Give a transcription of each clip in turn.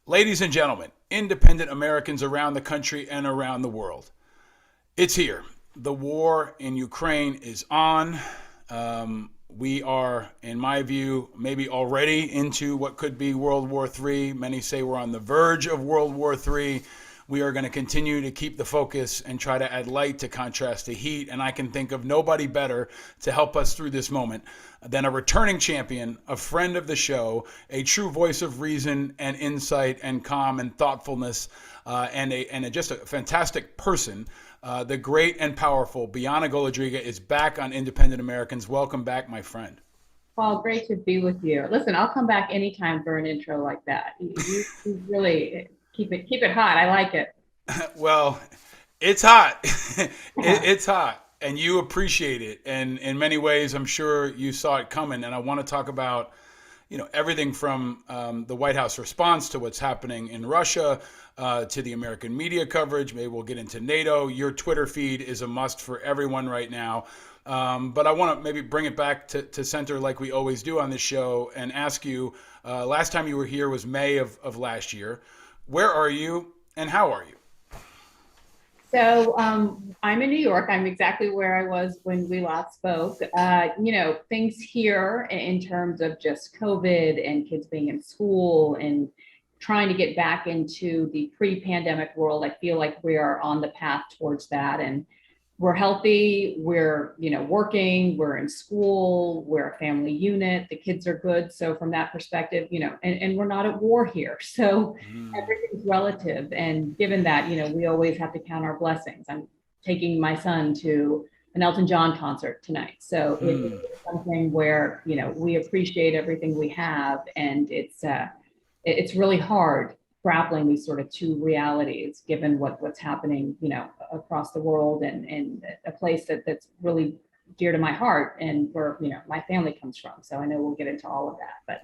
Ladies and gentlemen, independent Americans around the country and around the world, it's here. The war in Ukraine is on. We are, in my view, maybe already into what could be World War III. Many say we're on the verge of World War III. We are going to continue to keep the focus and try to add light to contrast to heat. And I can think of nobody better to help us through this moment than a returning champion, a friend of the show, a true voice of reason and insight and calm and thoughtfulness, just a fantastic person. The great and powerful Bianna Golodryga is back on Independent Americans. Welcome back, my friend. Well, great to be with you. Listen, I'll come back anytime for an intro like that. You really keep it hot. I like it. Well, it's hot. Yeah. It's hot, and you appreciate it. And in many ways, I'm sure you saw it coming. And I want to talk about, everything from the White House response to what's happening in Russia, to the American media coverage. Maybe we'll get into NATO. Your Twitter feed is a must for everyone right now. But I want to maybe bring it back to center like we always do on this show and ask you, last time you were here was May of last year. Where are you and how are you? I'm in New York. I'm exactly where I was when we last spoke. Things here in terms of just COVID and kids being in school and trying to get back into the pre-pandemic world. I feel like we are on the path towards that. And we're healthy, we're working, we're in school, we're a family unit, the kids are good. So from that perspective, and we're not at war here. So Mm, everything's relative. And given that, we always have to count our blessings. I'm taking my son to an Elton John concert tonight. So mm. it's something where, we appreciate everything we have. And it's really hard grappling these sort of two realities, given what's happening, across the world and a place that's really dear to my heart and where, my family comes from. So I know we'll get into all of that, but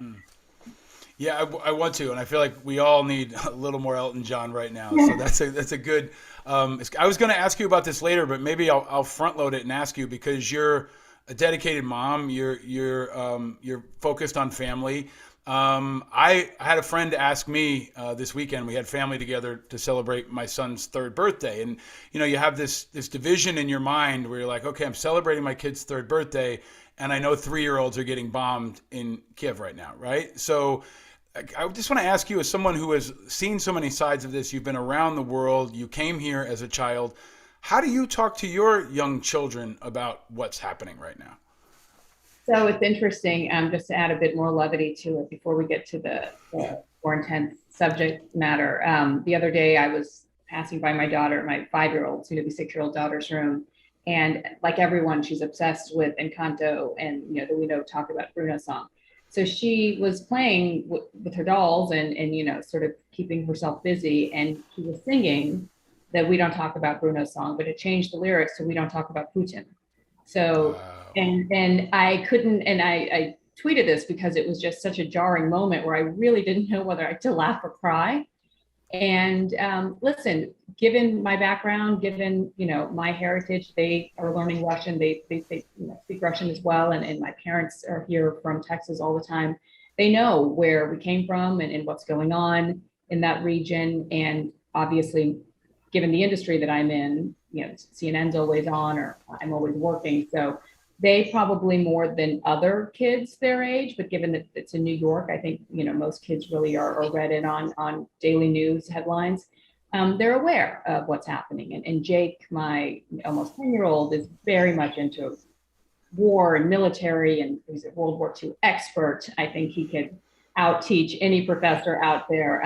Yeah, I want to, and I feel like we all need a little more Elton John right now. So yeah. that's a good. I was going to ask you about this later, but maybe I'll front load it and ask you because you're a dedicated mom. You're focused on family. I had a friend ask me this weekend. We had family together to celebrate my son's third birthday, and you have this division in your mind where you're like, okay, I'm celebrating my kid's third birthday, and I know 3-year-olds are getting bombed in Kiev right now, right? So I just want to ask you, as someone who has seen so many sides of this, you've been around the world, you came here as a child. How do you talk to your young children about what's happening right now? So it's interesting, just to add a bit more levity to it before we get to the more intense subject matter. The other day I was passing by my daughter, my 5-year-old, soon to be 6-year-old daughter's room. And like everyone, she's obsessed with Encanto and, the We Know Talk About Bruno song. So she was playing with her dolls and, sort of keeping herself busy. And she was singing that We Don't Talk About Bruno song, but it changed the lyrics to We Don't Talk About Putin. So, Wow. and I couldn't, and I tweeted this because it was just such a jarring moment where I really didn't know whether I to laugh or cry. And listen, given my background, given my heritage, they are learning Russian. They speak Russian as well, and my parents are here from Texas all the time. They know where we came from and what's going on in that region. And obviously, given the industry that I'm in, CNN's always on, or I'm always working, so they probably more than other kids their age, but given that it's in New York, I think most kids really are read in on daily news headlines. They're aware of what's happening, and Jake, my almost 10-year-old, is very much into war and military, and he's a World War II expert. I think he could out teach any professor out there.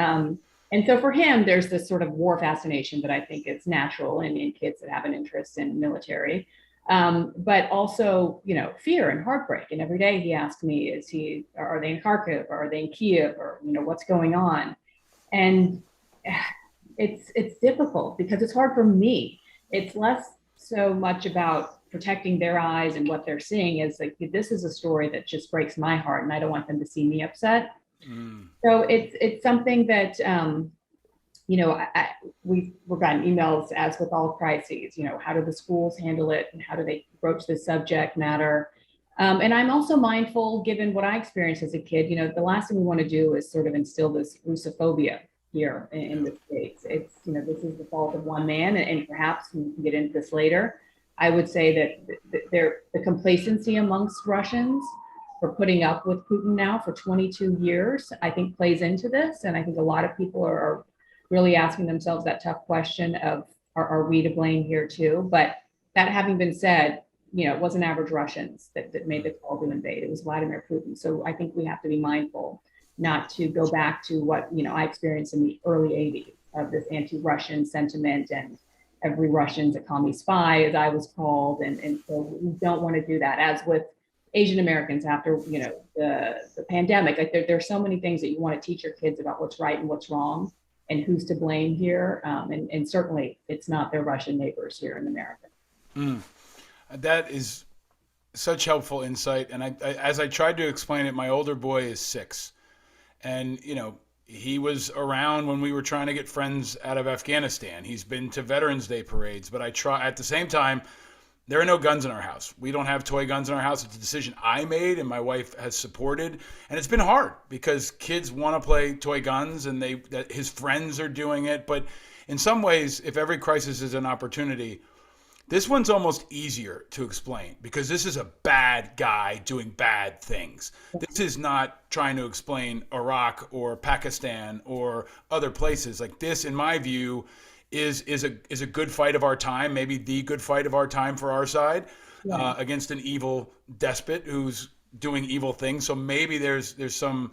And so for him, there's this sort of war fascination that I think is natural in kids that have an interest in military. But also, fear and heartbreak. And every day he asks me, are they in Kharkiv? Or are they in Kiev? Or, what's going on? And it's difficult because it's hard for me. It's less so much about protecting their eyes and what they're seeing is like, this is a story that just breaks my heart and I don't want them to see me upset. Mm. So it's something that, we've gotten emails as with all crises, how do the schools handle it and how do they broach this subject matter? And I'm also mindful, given what I experienced as a kid, the last thing we want to do is sort of instill this Russophobia here in the States. It's, this is the fault of one man, and perhaps we can get into this later. I would say that the complacency amongst Russians for putting up with Putin now for 22 years, I think plays into this. And I think a lot of people are really asking themselves that tough question of, are we to blame here too? But that having been said, it wasn't average Russians that made the call to invade. It was Vladimir Putin. So I think we have to be mindful not to go back to what, I experienced in the early 80s of this anti-Russian sentiment and every Russian's a commie spy, as I was called. And so we don't want to do that. As with Asian Americans after, the pandemic, like there's so many things that you want to teach your kids about what's right and what's wrong and who's to blame here. And certainly it's not their Russian neighbors here in America. Mm. That is such helpful insight. And as I tried to explain it, my older boy is 6. And, he was around when we were trying to get friends out of Afghanistan. He's been to Veterans Day parades. But at the same time, there are no guns in our house. We don't have toy guns in our house. It's a decision I made and my wife has supported. And it's been hard because kids want to play toy guns and that his friends are doing it. But in some ways, if every crisis is an opportunity, this one's almost easier to explain because this is a bad guy doing bad things. This is not trying to explain Iraq or Pakistan or other places. Like this, in my view, is a good fight of our time, maybe the good fight of our time for our side, against an evil despot who's doing evil things. So maybe there's some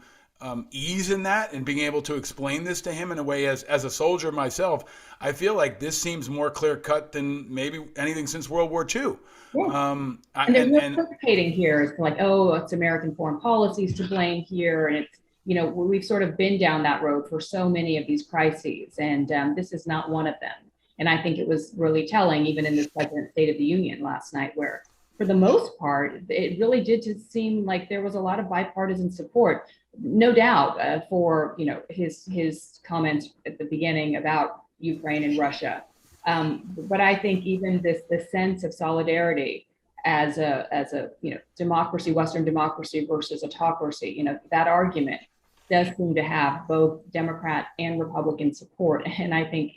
ease in that and being able to explain this to him in a way. As a soldier myself, I feel like this seems more clear cut than maybe anything since World War II. Yeah. And they're anticipating here. It's like, oh, it's American foreign policies to blame here. And it's, we've sort of been down that road for so many of these crises. And this is not one of them. And I think it was really telling, even in the President's State of the Union last night, where for the most part, it really did just seem like there was a lot of bipartisan support, no doubt, for his comments at the beginning about Ukraine and Russia. But I think even the sense of solidarity as a democracy, Western democracy versus autocracy, that argument does seem to have both Democrat and Republican support. And I think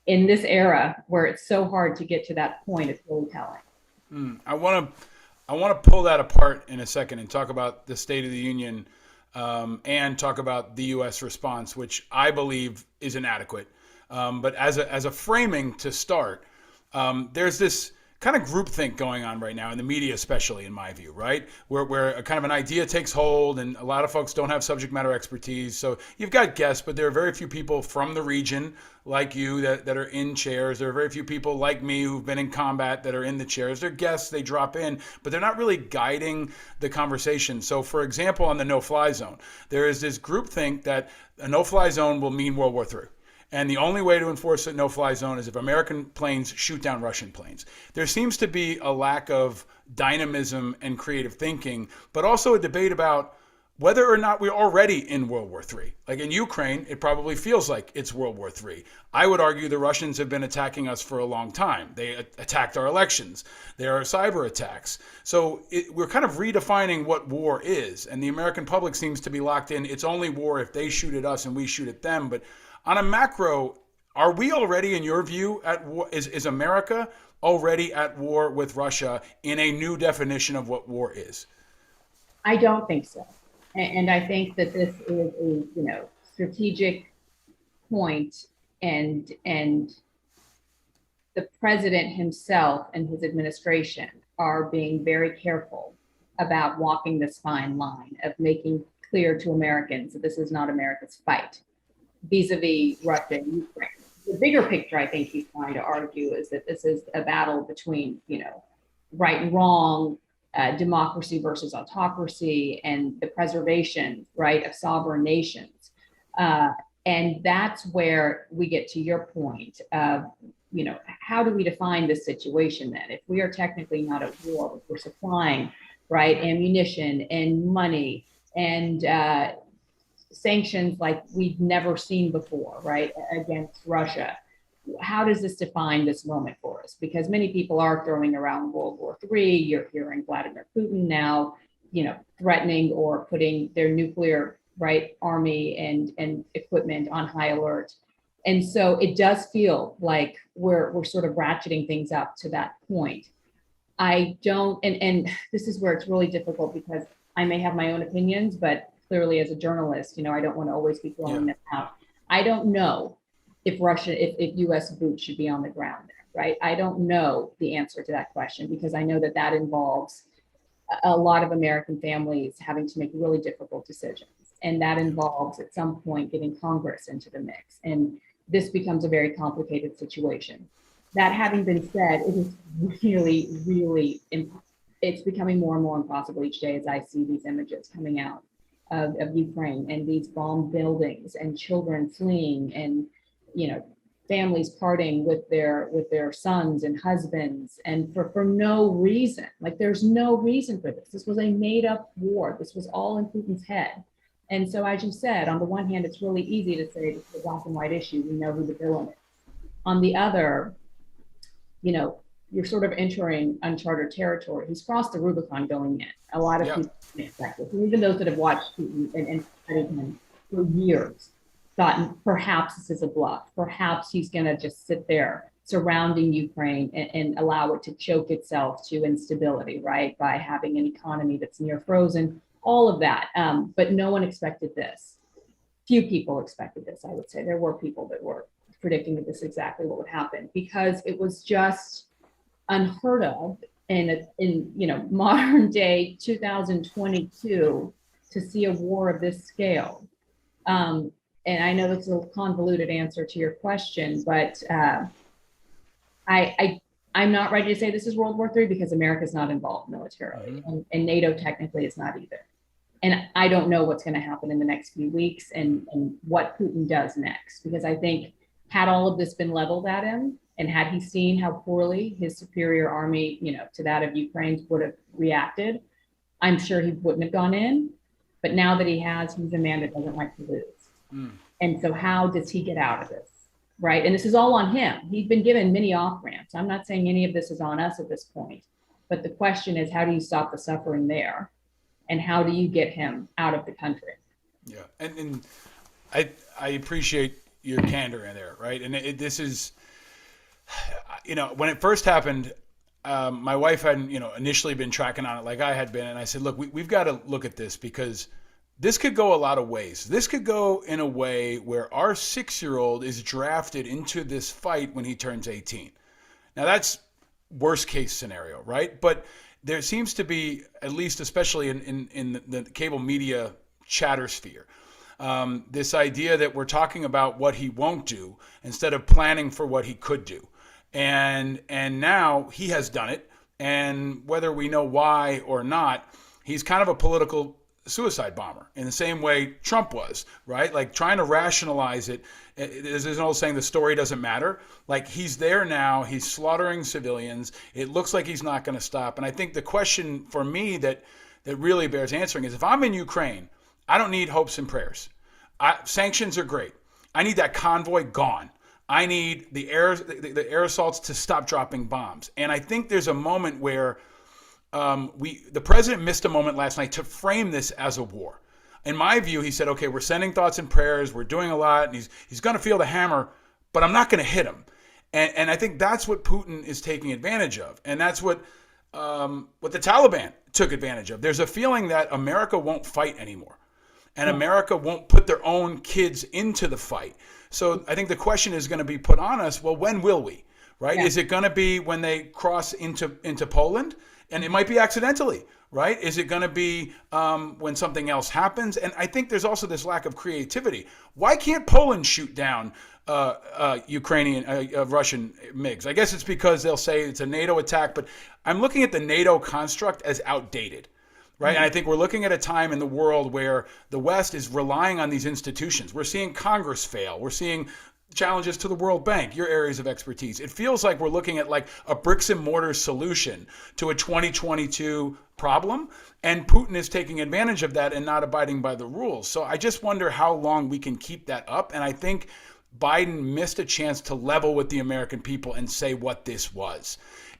in this era where it's so hard to get to that point, it's really telling. I want to pull that apart in a second and talk about the State of the Union and talk about the U.S. response, which I believe is inadequate. But as a framing to start, there's this kind of groupthink going on right now in the media, especially in my view, right? Where a kind of an idea takes hold and a lot of folks don't have subject matter expertise. So you've got guests, but there are very few people from the region like you that are in chairs. There are very few people like me who've been in combat that are in the chairs. They're guests, they drop in, but they're not really guiding the conversation. So for example, on the no-fly zone, there is this groupthink that a no-fly zone will mean World War III. And the only way to enforce a no-fly zone is if American planes shoot down Russian planes. There seems to be a lack of dynamism and creative thinking, but also a debate about whether or not we're already in World War III. Like in Ukraine, it probably feels like it's World War III. I would argue the Russians have been attacking us for a long time. They attacked our elections. There are cyber attacks. So we're kind of redefining what war is. And the American public seems to be locked in. It's only war if they shoot at us and we shoot at them. But on a macro, are we already, in your view, at war? Is America already at war with Russia in a new definition of what war is? I don't think so. And I think that this is a strategic point, and the president himself and his administration are being very careful about walking this fine line of making clear to Americans that this is not America's fight vis-a-vis Russia and Ukraine. The bigger picture, I think he's trying to argue, is that this is a battle between, right and wrong, democracy versus autocracy, and the preservation, right, of sovereign nations. And that's where we get to your point of, how do we define this situation then? If we are technically not at war, if we're supplying, right, ammunition and money and sanctions like we've never seen before, right, against Russia. How does this define this moment for us? Because many people are throwing around World War III. You're hearing Vladimir Putin now, threatening or putting their nuclear right, army and equipment on high alert. And so it does feel like we're sort of ratcheting things up to that point. I don't, and this is where it's really difficult because I may have my own opinions, but clearly as a journalist, I don't want to always be throwing them out. I don't know if if US boots should be on the ground there, right? I don't know the answer to that question because I know that involves a lot of American families having to make really difficult decisions. And that involves at some point getting Congress into the mix. And this becomes a very complicated situation. That having been said, it is really, really, it's becoming more and more impossible each day as I see these images coming out of Ukraine and these bombed buildings and children fleeing and, families parting with their sons and husbands and for no reason. Like there's no reason for this. This was a made up war. This was all in Putin's head. And so as you said, on the one hand, it's really easy to say this is a black and white issue. We know who the villain is. On the other, you're sort of entering uncharted territory. He's crossed the Rubicon going in. A lot of people expect this. And even those that have watched Putin and studied him for years thought perhaps this is a bluff. Perhaps he's going to just sit there surrounding Ukraine and allow it to choke itself to instability, right? By having an economy that's near frozen, all of that. But no one expected this. Few people expected this, I would say. There were people that were predicting that this is exactly what would happen because it was just unheard of in modern day 2022 to see a war of this scale. And I know that's a convoluted answer to your question, but I'm not ready to say this is World War III because America's not involved militarily, and NATO technically is not either. And I don't know what's going to happen in the next few weeks and what Putin does next, because I think had all of this been leveled at him and had he seen how poorly his superior army, to that of Ukraine's would have reacted, I'm sure he wouldn't have gone in. But now that he has, he's a man that doesn't like to lose. And so how does he get out of this, right? And this is all on him. He's been given many off-ramps. I'm not saying any of this is on us at this point, but the question is, how do you stop the suffering there? And how do you get him out of the country? Yeah, and I appreciate your candor in there, right? And this is, when it first happened, my wife hadn't, initially been tracking on it like I had been. And I said, look, we've got to look at this because this could go a lot of ways. This could go in a way where our 6-year-old is drafted into this fight when he turns 18. Now that's worst case scenario, right? But there seems to be, at least especially in the cable media chatter sphere, this idea that we're talking about what he won't do instead of planning for what he could do. And now he has done it. And whether we know why or not, he's kind of a political suicide bomber in the same way Trump was, right? Like trying to rationalize it. There's an old saying, the story doesn't matter. Like he's there now, he's slaughtering civilians. It looks like he's not going to stop. And I think the question for me that really bears answering is if I'm in Ukraine, I don't need hopes and prayers. Sanctions are great. I need that convoy gone. I need the air assaults to stop dropping bombs. And I think there's a moment where the president missed a moment last night to frame this as a war. In my view, he said, okay, we're sending thoughts and prayers. We're doing a lot. And he's going to feel the hammer, but I'm not going to hit him. And I think that's what Putin is taking advantage of. And that's what the Taliban took advantage of. There's a feeling that America won't fight anymore. And America won't put their own kids into the fight. So I think the question is going to be put on us, well, when will we? Right? Yeah. Is it going to be when they cross into Poland? And it might be accidentally, right? Is it going to be when something else happens? And I think there's also this lack of creativity. Why can't Poland shoot down Russian MiGs? I guess it's because they'll say it's a NATO attack, but I'm looking at the NATO construct as outdated, right? And I think we're looking at a time in the world where the West is relying on these institutions. We're seeing Congress fail. We're seeing challenges to the World Bank, your areas of expertise. It feels like we're looking at like a bricks and mortar solution to a 2022 problem, and Putin is taking advantage of that and not abiding by the rules. So I just wonder how long we can keep that up. And I think Biden missed a chance to level with the American people and say what this was.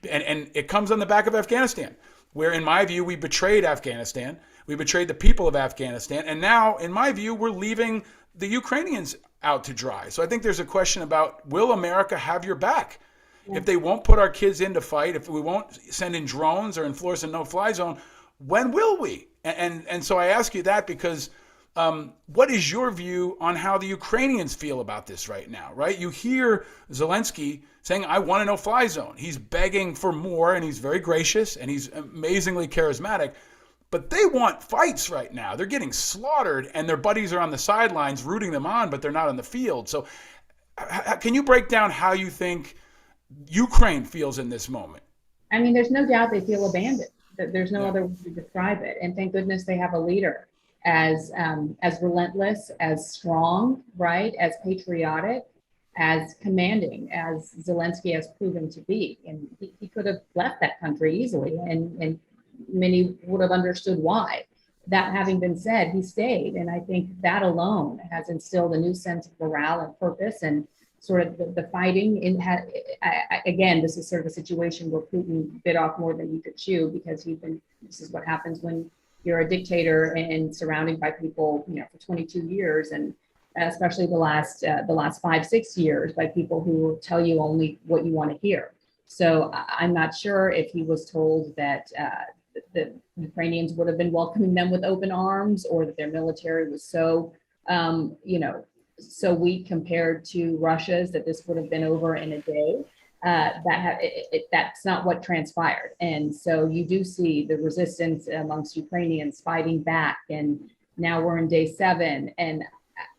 And it comes on the back of Afghanistan, where in my view, we betrayed Afghanistan. We betrayed the people of Afghanistan. And now, in my view, we're leaving the Ukrainians out to dry. So I think there's a question about, will America have your back? If they won't put our kids in to fight, if we won't send in drones or enforce a no-fly zone, when will we? And so I ask you that because what is your view on how the Ukrainians feel about this right now, right? You hear Zelensky saying, I want a no-fly zone. He's begging for more, and he's very gracious, and he's amazingly charismatic. But they want fights right now. They're getting slaughtered, and their buddies are on the sidelines rooting them on, but they're not on the field. So can you break down how you think Ukraine feels in this moment? I mean, there's no doubt they feel abandoned. There's no other way to describe it. And thank goodness they have a leader as relentless, as strong, right, as patriotic, as commanding as Zelensky has proven to be. And he could have left that country easily, and many would have understood why. That having been said, he stayed. And I think that alone has instilled a new sense of morale and purpose, and sort of the fighting. Again, this is sort of a situation where Putin bit off more than he could chew, because this is what happens when you're a dictator and surrounded by people, for 22 years, and especially the last 5-6 years, by people who will tell you only what you want to hear. So I'm not sure if he was told that the Ukrainians would have been welcoming them with open arms, or that their military was so, so weak compared to Russia's that this would have been over in a day. That's not what transpired. And so you do see the resistance amongst Ukrainians fighting back. And now we're in day 7. And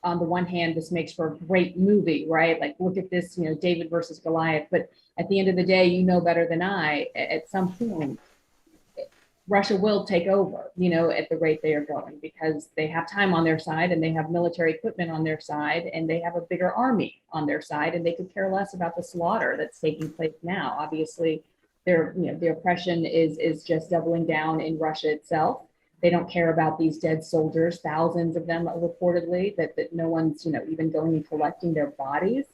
on the one hand, this makes for a great movie, right? Like, look at this, David versus Goliath. But at the end of the day, you know better than I, at some point, Russia will take over, at the rate they are going, because they have time on their side, and they have military equipment on their side, and they have a bigger army on their side, and they could care less about the slaughter that's taking place now. Obviously, the oppression is just doubling down in Russia itself. They don't care about these dead soldiers, thousands of them reportedly, that no one's, even going and collecting their bodies.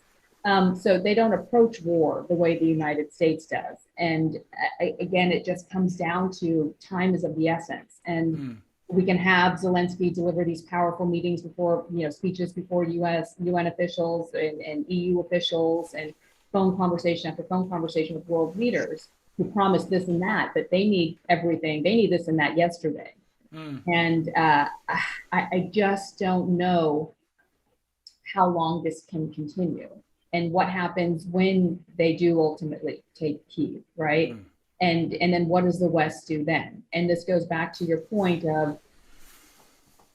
So they don't approach war the way the United States does. And again, it just comes down to time is of the essence. And we can have Zelensky deliver these powerful meetings before, speeches before UN officials and EU officials, and phone conversation after phone conversation with world leaders who promise this and that, but they need everything. They need this and that yesterday. And I just don't know how long this can continue, and what happens when they do ultimately take Kyiv, right? And then what does the West do then? And this goes back to your point of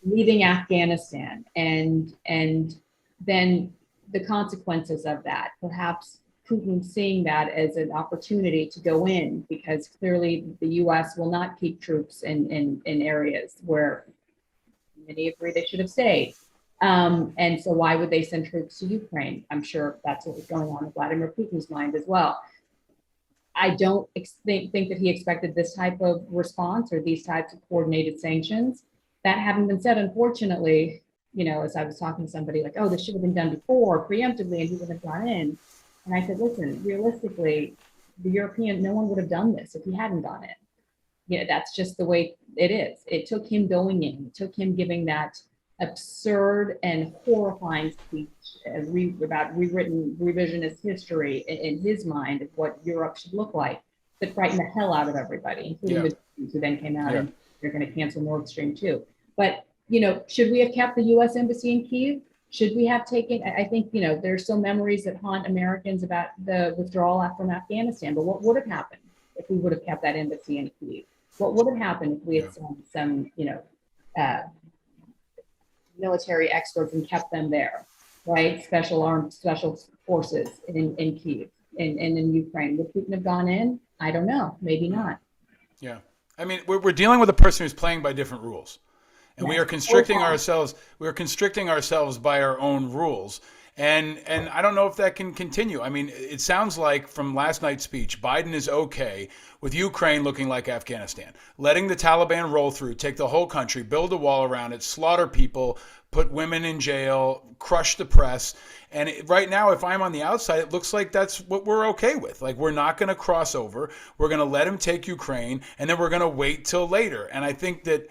leaving Afghanistan, and then the consequences of that. Perhaps Putin seeing that as an opportunity to go in, because clearly the U.S. will not keep troops in areas where many agree they should have stayed. And so why would they send troops to Ukraine? I'm sure that's what was going on in Vladimir Putin's mind as well. I don't think that he expected this type of response or these types of coordinated sanctions. That having been said, unfortunately, as I was talking to somebody like, oh, this should have been done before, preemptively, and he would have gone in. And I said, listen, realistically, no one would have done this if he hadn't gone in. That's just the way it is. It took him going in, it took him giving that absurd and horrifying speech about rewritten revisionist history in his mind of what Europe should look like, that frightened the hell out of everybody, including the Jews, who then came out and they're going to cancel Nord Stream 2. But, should we have kept the U.S. Embassy in Kyiv? Should we have taken, I think, there's still memories that haunt Americans about the withdrawal from Afghanistan, but what would have happened if we would have kept that embassy in Kyiv? What would have happened if we had some military experts and kept them there, right? Special forces in Kyiv and in Ukraine. Would Putin have gone in? I don't know. Maybe not. Yeah. I mean, we're dealing with a person who's playing by different rules. And we are constricting ourselves. We are constricting ourselves by our own rules, and I don't know if that can continue. I mean, it sounds like from last night's speech, Biden is okay with Ukraine looking like Afghanistan, letting the Taliban roll through, take the whole country, build a wall around it, slaughter people, put women in jail, crush the press. And right now, if I'm on the outside, it looks like that's what we're okay with. Like, we're not going to cross over. We're going to let him take Ukraine, and then we're going to wait till later. And I think that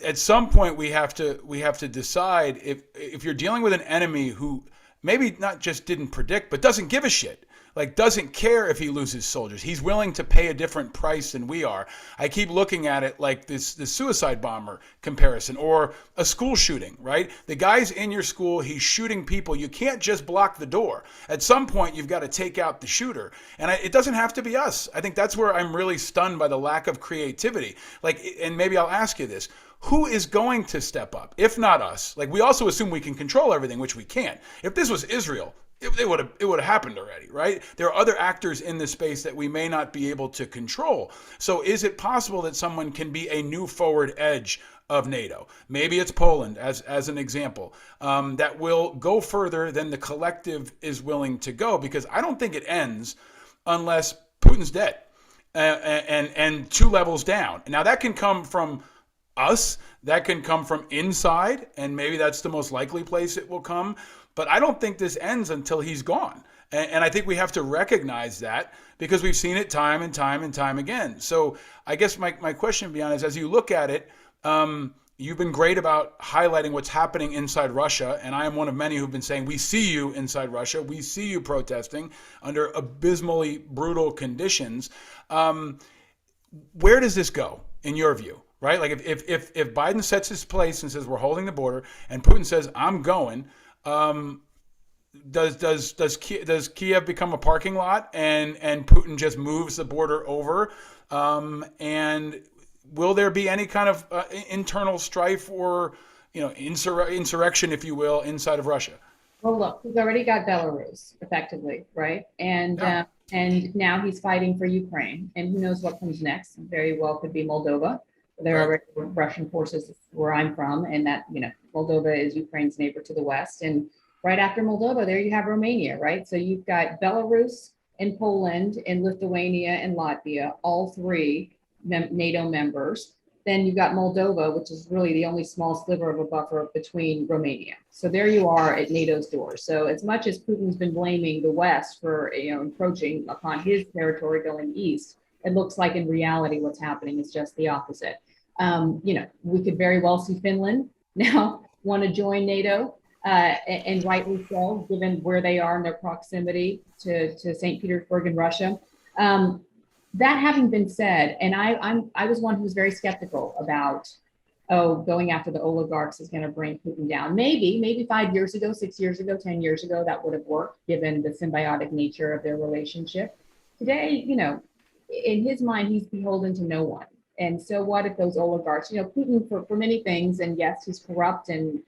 at some point we have to decide if you're dealing with an enemy who maybe not just didn't predict, but doesn't give a shit. Like, doesn't care if he loses soldiers. He's willing to pay a different price than we are. I keep looking at it like this suicide bomber comparison or a school shooting, right? The guy's in your school. He's shooting people. You can't just block the door. At some point, you've got to take out the shooter. And it doesn't have to be us. I think that's where I'm really stunned by the lack of creativity. Like, and maybe I'll ask you this. Who is going to step up, if not us? Like, we also assume we can control everything, which we can't. If this was Israel, it would have happened already, right? There are other actors in this space that we may not be able to control. So is it possible that someone can be a new forward edge of NATO? Maybe it's Poland, as an example, that will go further than the collective is willing to go, because I don't think it ends unless Putin's dead and two levels down. Now, that can come from us, that can come from inside, and maybe that's the most likely place it will come. But I don't think this ends until he's gone. And I think we have to recognize that, because we've seen it time and time and time again. So I guess my question, Bianna, is as you look at it, you've been great about highlighting what's happening inside Russia. And I am one of many who've been saying, we see you inside Russia. We see you protesting under abysmally brutal conditions. Where does this go, in your view? Right? Like, if Biden sets his place and says, we're holding the border, and Putin says, I'm going, does Kiev become a parking lot, and Putin just moves the border over? And will there be any kind of internal strife or insurrection, if you will, inside of Russia? Well, look, he's already got Belarus, effectively, right? And and now he's fighting for Ukraine, and who knows what comes next? Very well could be Moldova. There are already Russian forces where I'm from, and that, Moldova is Ukraine's neighbor to the west. And right after Moldova, there you have Romania, right? So you've got Belarus and Poland and Lithuania and Latvia, all three NATO members. Then you've got Moldova, which is really the only small sliver of a buffer between Romania. So there you are at NATO's door. So as much as Putin's been blaming the West for encroaching upon his territory going east, it looks like in reality what's happening is just the opposite. We could very well see Finland now want to join NATO, and rightly so, given where they are in their proximity to St. Petersburg in Russia. That having been said, and I was one who was very skeptical about, going after the oligarchs is going to bring Putin down. Maybe 5 years ago, 6 years ago, 10 years ago, that would have worked, given the symbiotic nature of their relationship. Today, in his mind, he's beholden to no one. And so what if those oligarchs, Putin for many things, and yes, he's corrupt, and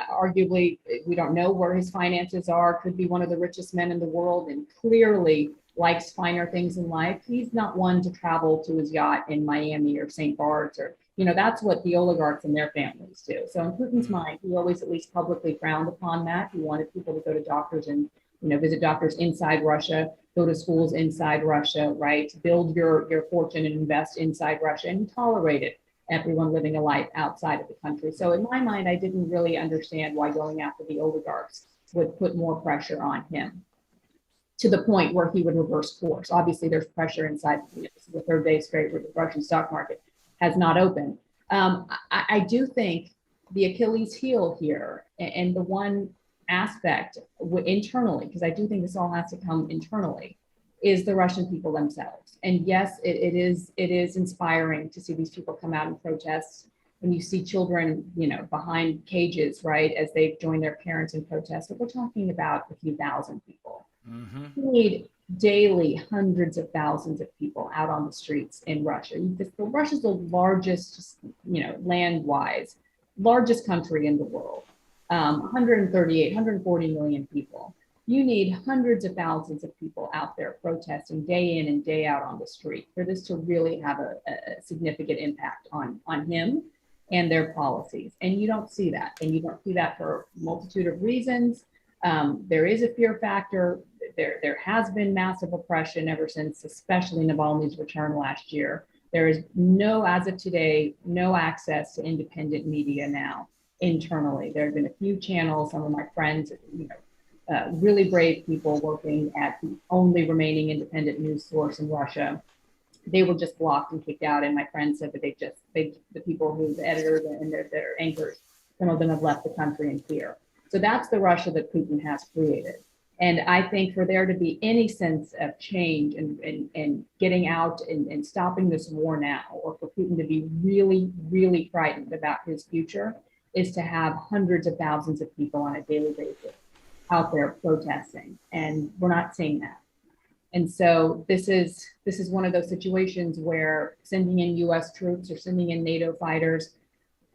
arguably we don't know where his finances are, could be one of the richest men in the world, and clearly likes finer things in life. He's not one to travel to his yacht in Miami or St. Bart's, or, that's what the oligarchs and their families do. So in Putin's mind, he always at least publicly frowned upon that. He wanted people to go to doctors and, visit doctors inside Russia, go to schools inside Russia, right? Build your fortune and invest inside Russia, and he tolerated everyone living a life outside of the country. So in my mind, I didn't really understand why going after the oligarchs would put more pressure on him, to the point where he would reverse course. Obviously, there's pressure inside. This is the third day straight where the Russian stock market has not opened. I do think the Achilles heel here, and the one aspect internally, because I do think this all has to come internally, is the Russian people themselves. And yes, it is inspiring to see these people come out and protest. When you see children, behind cages, right, as they've joined their parents in protest, but we're talking about a few thousand people. Mm-hmm. We need daily hundreds of thousands of people out on the streets in Russia. Russia's the largest, land-wise, largest country in the world. 140 million people. You need hundreds of thousands of people out there protesting day in and day out on the street for this to really have a significant impact on him and their policies. And you don't see that. And you don't see that for a multitude of reasons. There is a fear factor. There has been massive oppression ever since, especially Navalny's return last year. There is as of today, no access to independent media now internally. There have been a few channels, some of my friends, really brave people working at the only remaining independent news source in Russia, they were just blocked and kicked out. And my friend said that the people who, the editors and their anchors, some of them have left the country in fear. So that's the Russia that Putin has created. And I think for there to be any sense of change and getting out and stopping this war now, or for Putin to be really, really frightened about his future, is to have hundreds of thousands of people on a daily basis out there protesting. And we're not seeing that. And so this is one of those situations where sending in US troops or sending in NATO fighters,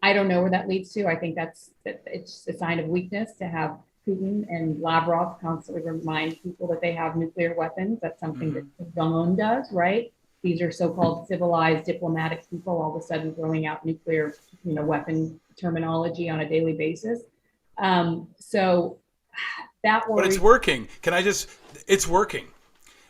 I don't know where that leads to. I think it's a sign of weakness to have Putin and Lavrov constantly remind people that they have nuclear weapons. That's something that Jong-un does, right? These are so-called civilized diplomatic people all of a sudden throwing out nuclear, weapon terminology on a daily basis. So that worries. But it's working. It's working.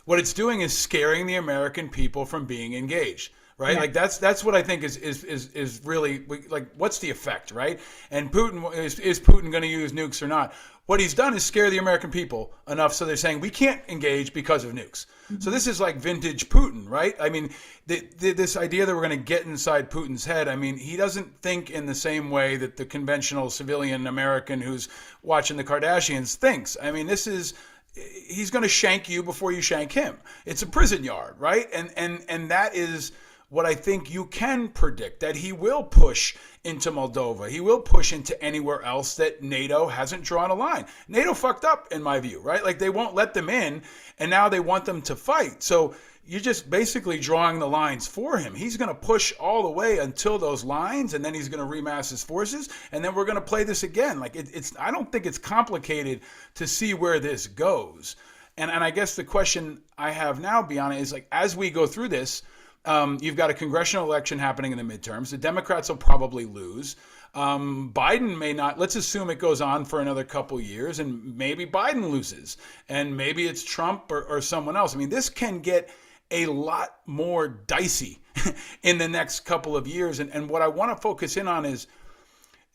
What it's doing is scaring the American people from being engaged. Right, yeah. Like that's what I think is really like, what's the effect, right? And Putin is Putin going to use nukes or not? What he's done is scare the American people enough so they're saying we can't engage because of nukes. Mm-hmm. So this is like vintage Putin, right? I mean, this idea that we're going to get inside Putin's head. I mean, he doesn't think in the same way that the conventional civilian American who's watching the Kardashians thinks. I mean, he's going to shank you before you shank him. It's a prison yard, right? And that is what I think you can predict, that he will push into Moldova. He will push into anywhere else that NATO hasn't drawn a line. NATO fucked up, in my view, right? Like, they won't let them in, and now they want them to fight. So you're just basically drawing the lines for him. He's going to push all the way until those lines, and then he's going to remass his forces, and then we're going to play this again. Like, I don't think it's complicated to see where this goes. And I guess the question I have now, Bianna, is like, as we go through this, you've got a congressional election happening in the midterms. The Democrats will probably lose. Biden may not. Let's assume it goes on for another couple years, and maybe Biden loses, and maybe it's Trump or someone else. I mean, this can get a lot more dicey in the next couple of years. And what I want to focus in on is,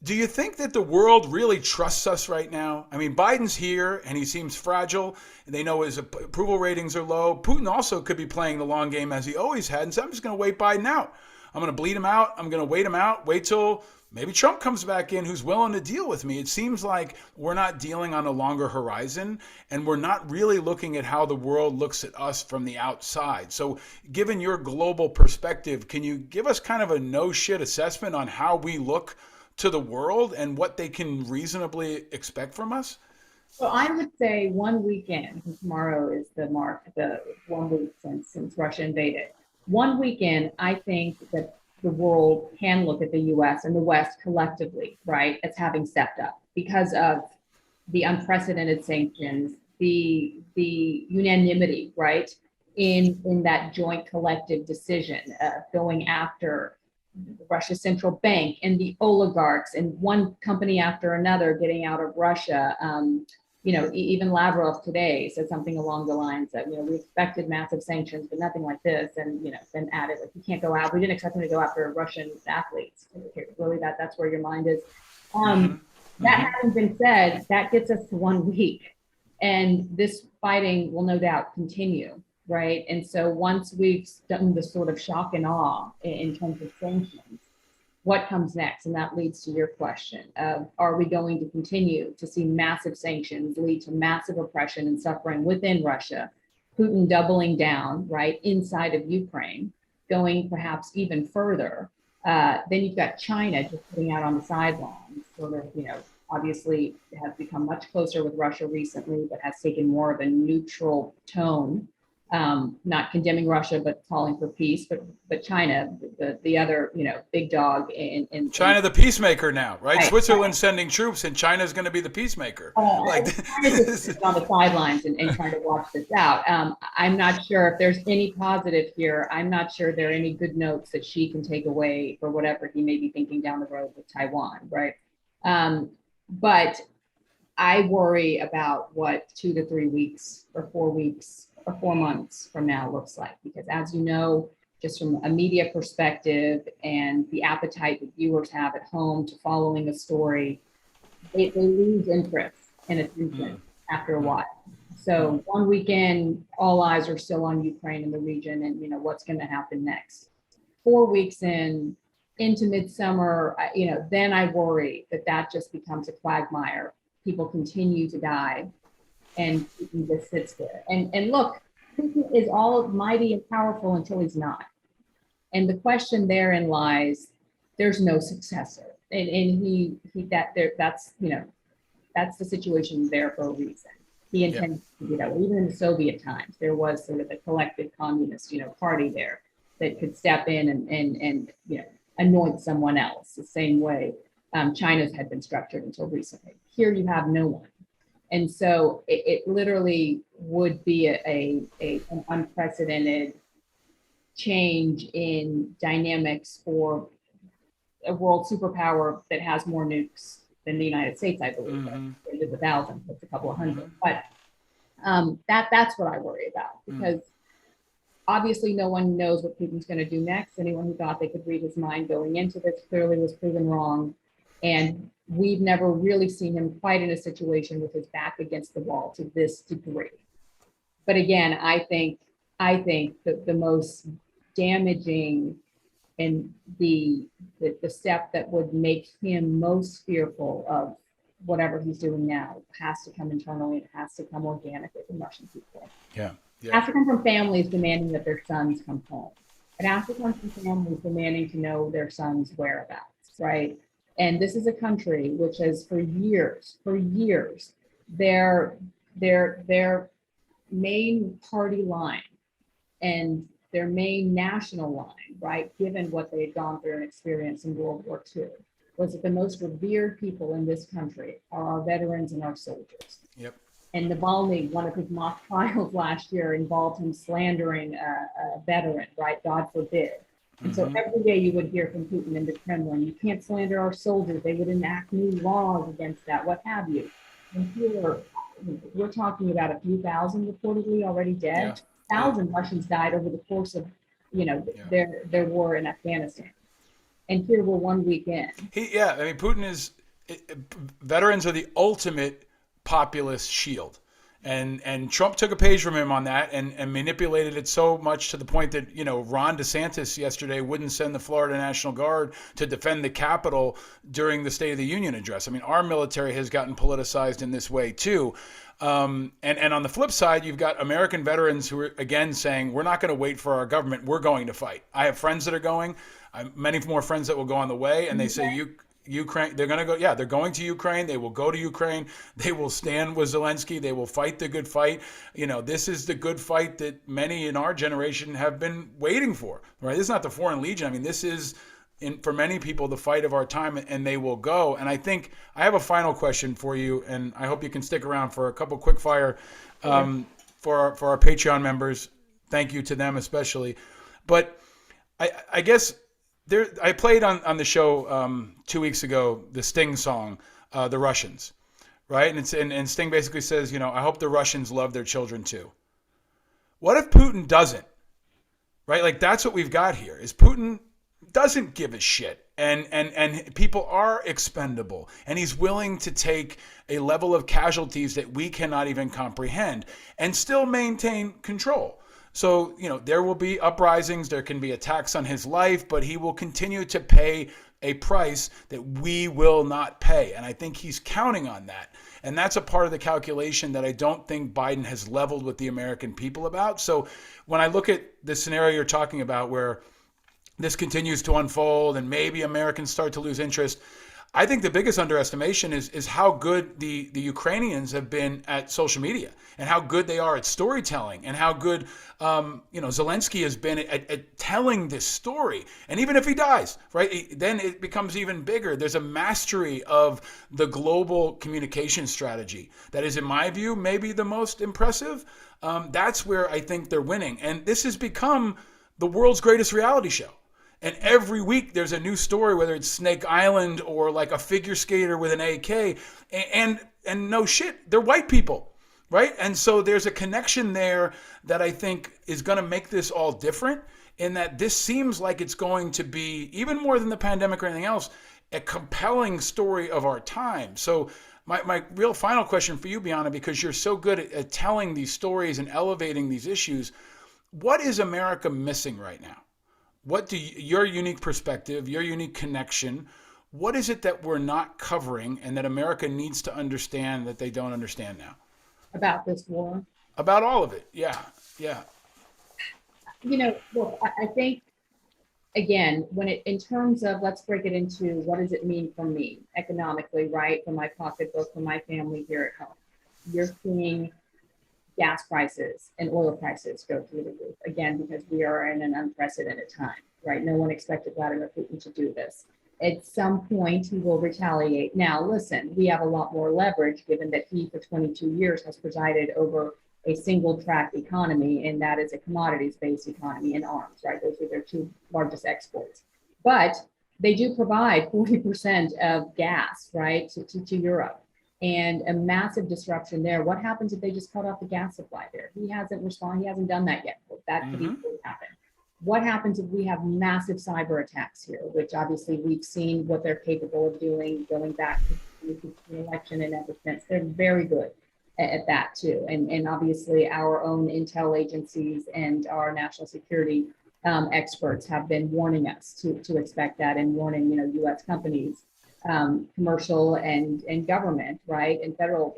do you think that the world really trusts us right now? I mean, Biden's here and he seems fragile. They know his approval ratings are low. Putin also could be playing the long game as he always had and say, I'm just going to wait Biden out. I'm going to bleed him out. I'm going to wait him out. Wait till maybe Trump comes back in who's willing to deal with me. It seems like we're not dealing on a longer horizon, and we're not really looking at how the world looks at us from the outside. So given your global perspective, can you give us kind of a no shit assessment on how we look to the world and what they can reasonably expect from us? So I would say 1 weekend, tomorrow is the 1 week since Russia invaded. 1 weekend, I think that the world can look at the US and the West collectively, right, as having stepped up because of the unprecedented sanctions, the unanimity, right, in that joint collective decision going after Russia's central bank and the oligarchs and one company after another getting out of Russia. Even Lavrov today said something along the lines that, we expected massive sanctions, but nothing like this. And, then added, like, you can't go out. We didn't expect them to go after Russian athletes. Really, that's where your mind is. That having been said, that gets us to 1 week. And this fighting will no doubt continue. Right. And so once we've done the sort of shock and awe in terms of sanctions, what comes next? And that leads to your question of, are we going to continue to see massive sanctions lead to massive oppression and suffering within Russia, Putin doubling down, right, inside of Ukraine, going perhaps even further? Then you've got China just sitting out on the sidelines, sort of, obviously has become much closer with Russia recently, but has taken more of a neutral tone. Not condemning Russia, but calling for peace. But China, the other, big dog in China, the peacemaker now, right? Switzerland's right. sending troops, and China's going to be the peacemaker. China's just on the sidelines and trying to watch this out. I'm not sure if there's any positive here. I'm not sure there are any good notes that she can take away for whatever he may be thinking down the road with Taiwan, right? But I worry about what 2 to 3 weeks or 4 weeks or 4 months from now looks like, because as you know, just from a media perspective and the appetite that viewers have at home to following a story, they lose interest in attention after a while. So one weekend, all eyes are still on Ukraine and the region, and what's going to happen next. 4 weeks into midsummer, then I worry that just becomes a quagmire. People continue to die, and Putin just sits there. And look, Putin is almighty and powerful until he's not. And the question therein lies: there's no successor, and that's the situation there for a reason. He intended to do that. Even in the Soviet times, there was sort of the collective communist, party there that could step in and anoint someone else the same way China's had been structured until recently. Here you have no one. And so it literally would be an unprecedented change in dynamics for a world superpower that has more nukes than the United States, I believe. Mm-hmm. It's 1,000, it's a couple of hundred. Mm-hmm. But that's what I worry about, because obviously no one knows what Putin's going to do next. Anyone who thought they could read his mind going into this clearly was proven wrong. And we've never really seen him quite in a situation with his back against the wall to this degree. But again, I think that the most damaging and the step that would make him most fearful of whatever he's doing now has to come internally. It has to come organically from Russian people. Yeah. It has to come from families demanding that their sons come home. It has to come from families demanding to know their sons' whereabouts, right? And this is a country which has for years, their main party line and their main national line, right, given what they had gone through and experienced in World War II, was that the most revered people in this country are our veterans and our soldiers. Yep. And Navalny, one of his mock trials last year involved him slandering a veteran, right? God forbid. And so every day you would hear from Putin in the Kremlin, you can't slander our soldiers. They would enact new laws against that, what have you. And here, we're talking about a few thousand reportedly already dead. 1,000 Russians died over the course of, their war in Afghanistan. And here we're 1 week in. Putin is, veterans are the ultimate populist shield. And Trump took a page from him on that and manipulated it so much to the point that, Ron DeSantis yesterday wouldn't send the Florida National Guard to defend the Capitol during the State of the Union address. I mean, our military has gotten politicized in this way too. And on the flip side, you've got American veterans who are, again, saying, we're not going to wait for our government. We're going to fight. I have friends that are going, many more friends that will go on the way. And they say, Ukraine, they're going to go. Yeah, they're going to Ukraine. They will go to Ukraine. They will stand with Zelensky. They will fight the good fight. This is the good fight that many in our generation have been waiting for, right? This is not the Foreign Legion. I mean, this is, for many people, the fight of our time, and they will go. And I think I have a final question for you, and I hope you can stick around for a couple quick fire for our Patreon members. Thank you to them especially. But I guess I played on the show 2 weeks ago the Sting song, "The Russians," right? And Sting basically says, I hope the Russians love their children too. What if Putin doesn't? Right? Like, that's what we've got here. Is Putin doesn't give a shit, and people are expendable, and he's willing to take a level of casualties that we cannot even comprehend and still maintain control. So, there will be uprisings, there can be attacks on his life, but he will continue to pay a price that we will not pay. And I think he's counting on that. And that's a part of the calculation that I don't think Biden has leveled with the American people about. So when I look at the scenario you're talking about where this continues to unfold and maybe Americans start to lose interest, I think the biggest underestimation is how good the Ukrainians have been at social media and how good they are at storytelling and how good Zelensky has been at telling this story. And even if he dies, right, then it becomes even bigger. There's a mastery of the global communication strategy that is, in my view, maybe the most impressive. That's where I think they're winning. And this has become the world's greatest reality show. And every week there's a new story, whether it's Snake Island or like a figure skater with an AK. And no shit, they're white people, right? And so there's a connection there that I think is going to make this all different, in that this seems like it's going to be, even more than the pandemic or anything else, a compelling story of our time. So my real final question for you, Bianna, because you're so good at telling these stories and elevating these issues, what is America missing right now? What do your unique perspective, your unique connection, what is it that we're not covering and that America needs to understand that they don't understand now? About this war? About all of it. Yeah. Yeah. Look, I think, again, in terms of, let's break it into what does it mean for me economically, right? For my pocketbook, for my family here at home. You're seeing gas prices and oil prices go through the roof again, because we are in an unprecedented time, right? No one expected Vladimir Putin to do this. At some point, he will retaliate. Now, listen, we have a lot more leverage given that he, for 22 years, has presided over a single track economy, and that is a commodities-based economy in arms, right? Those are their two largest exports. But they do provide 40% of gas, right, to Europe, and a massive disruption there. What happens if they just cut off the gas supply there? He hasn't responded. He hasn't done that yet. That could easily happen. What happens if we have massive cyber attacks here, which obviously we've seen what they're capable of doing going back to the election and ever since. They're very good at that too. And obviously our own intel agencies and our national security experts have been warning us to expect that, and warning, U.S. companies, commercial and government, right, and federal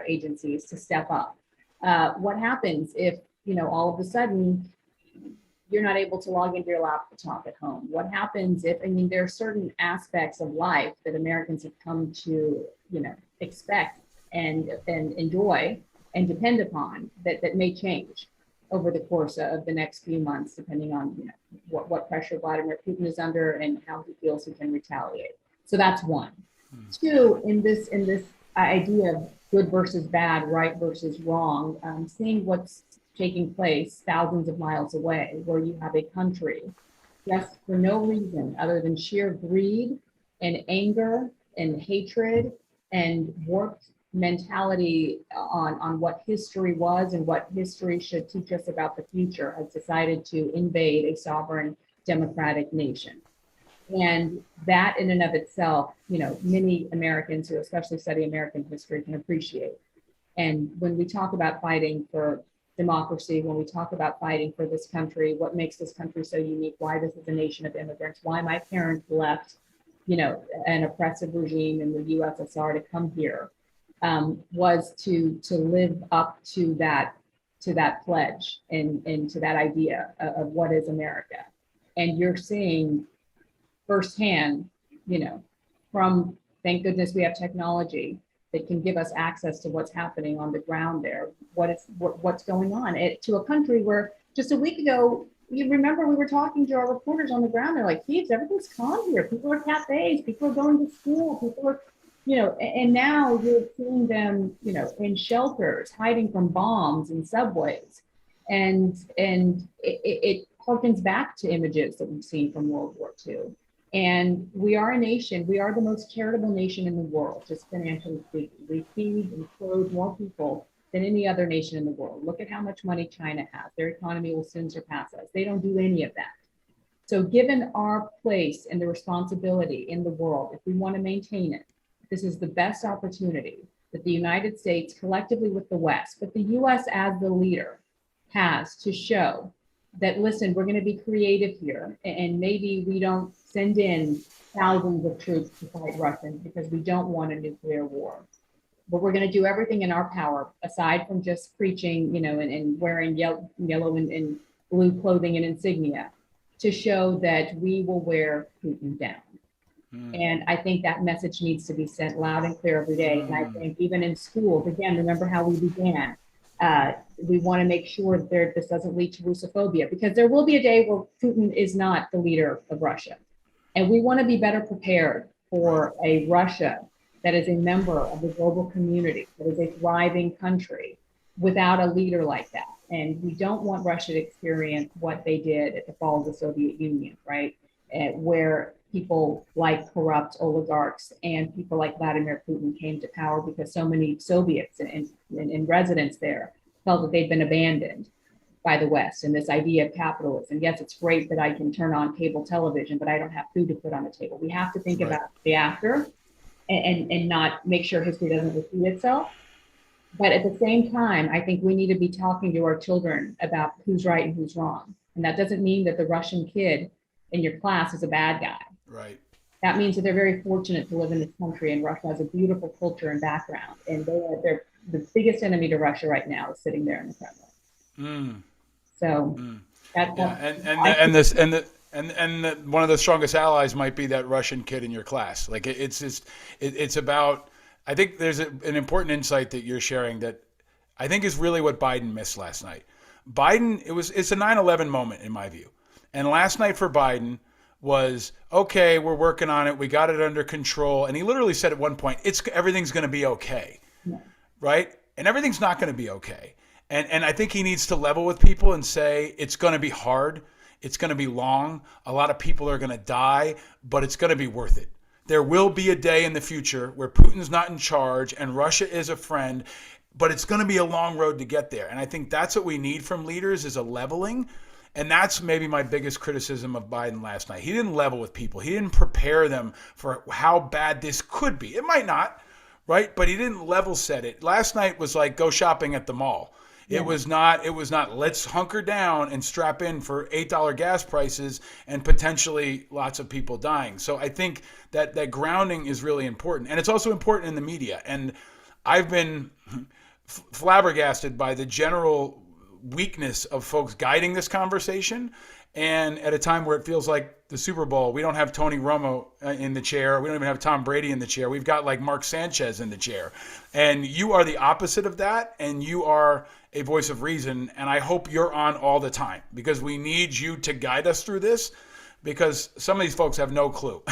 agencies to step up. What happens if, all of a sudden you're not able to log into your laptop at home? What happens if, there are certain aspects of life that Americans have come to, expect and enjoy and depend upon that may change over the course of the next few months, depending on, what pressure Vladimir Putin is under and how he feels he can retaliate. So that's one. Two, in this idea of good versus bad, right versus wrong, seeing what's taking place thousands of miles away, where you have a country just for no reason other than sheer greed and anger and hatred and warped mentality on what history was and what history should teach us about the future, has decided to invade a sovereign democratic nation. And that in and of itself, many Americans who especially study American history can appreciate. And when we talk about fighting for democracy, when we talk about fighting for this country, what makes this country so unique, why this is a nation of immigrants, why my parents left, an oppressive regime in the USSR to come here, was to live up to that pledge and to that idea of what is America. And you're seeing firsthand, from, thank goodness we have technology that can give us access to what's happening on the ground there, what's going on to a country where just a week ago, you remember we were talking to our reporters on the ground, they're like, Thieves, everything's calm here. People are at cafes, people are going to school, people are, and now you're seeing them, in shelters, hiding from bombs in subways. And it harkens back to images that we've seen from World War II. And we are a nation, we are the most charitable nation in the world, just financially speaking. We feed and clothe more people than any other nation in the world. Look at how much money China has. Their economy will soon surpass us. They don't do any of that. So given our place and the responsibility in the world, if we want to maintain it, this is the best opportunity that the United States collectively with the West, but the US as the leader, has to show that, listen, we're going to be creative here, and maybe we don't send in thousands of troops to fight Russians because we don't want a nuclear war. But we're going to do everything in our power, aside from just preaching, and wearing yellow and blue clothing and insignia, to show that we will wear Putin down. And I think that message needs to be sent loud and clear every day. And I think even in schools, again, remember how we began. We want to make sure that this doesn't lead to Russophobia, because there will be a day where Putin is not the leader of Russia. And we want to be better prepared for a Russia that is a member of the global community, that is a thriving country without a leader like that. And we don't want Russia to experience what they did at the fall of the Soviet Union, right? Where people like corrupt oligarchs and people like Vladimir Putin came to power because so many Soviets and residents there felt that they'd been abandoned. by the West and this idea of capitalism. Yes, it's great that I can turn on cable television, but I don't have food to put on the table. We have to think about the after and not make sure history doesn't repeat itself. But at the same time, I think we need to be talking to our children about who's right and who's wrong. And that doesn't mean that the Russian kid in your class is a bad guy. Right. That means that they're very fortunate to live in this country, and Russia has a beautiful culture and background. And they're the biggest enemy to Russia right now is sitting there in the Kremlin. So that's one of the strongest allies might be that Russian kid in your class. Like it's about. I think there's an important insight that you're sharing that I think is really what Biden missed last night. It's a 9/11 moment in my view, and last night for Biden was, okay, we're working on it, we got it under control, and he literally said at one point, everything's going to be okay, right? And everything's not going to be okay. And I think he needs to level with people and say, it's going to be hard, it's going to be long, a lot of people are going to die, but it's going to be worth it. There will be a day in the future where Putin's not in charge and Russia is a friend, but it's going to be a long road to get there. And I think that's what we need from leaders is a leveling. And that's maybe my biggest criticism of Biden last night. He didn't level with people. He didn't prepare them for how bad this could be. It might not, right? But he didn't level set it. Last night was like go shopping at the mall. Yeah. It was not let's hunker down and strap in for $8 gas prices and potentially lots of people dying. So I think that grounding is really important. And it's also important in the media. And I've been flabbergasted by the general weakness of folks guiding this conversation, and at a time where it feels like the Super Bowl, we don't have Tony Romo in the chair, we don't even have Tom Brady in the chair, we've got like Mark Sanchez in the chair, and you are the opposite of that, and you are a voice of reason, and I hope you're on all the time because we need you to guide us through this, because some of these folks have no clue.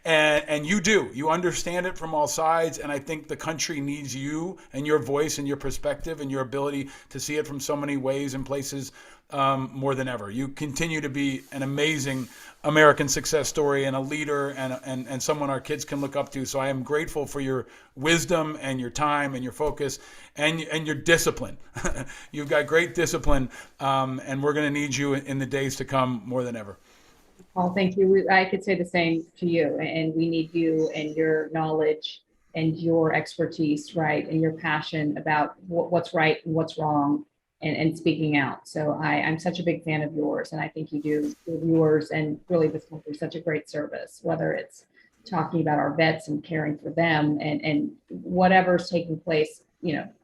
and you do. You understand it from all sides, and I think the country needs you and your voice and your perspective and your ability to see it from so many ways and places more than ever. You continue to be an amazing American success story and a leader and someone our kids can look up to. So I am grateful for your wisdom and your time and your focus and your discipline. You've got great discipline, and we're going to need you in the days to come more than ever. Well, thank you. I could say the same to you, and we need you and your knowledge and your expertise, right, and your passion about what's right and what's wrong, and speaking out. So I'm such a big fan of yours, and I think you do your viewers and really this country such a great service, whether it's talking about our vets and caring for them and whatever's taking place,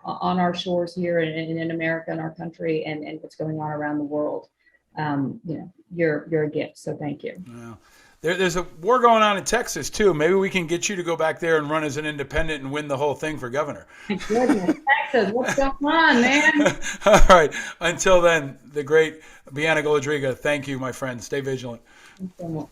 on our shores here and in America and our country and what's going on around the world. You're a gift. So thank you. Wow. There's a war going on in Texas too. Maybe we can get you to go back there and run as an independent and win the whole thing for governor. My goodness, Texas, what's going on, man? All right. Until then, the great Bianna Golodryga, thank you, my friend. Stay vigilant. Thank you so much.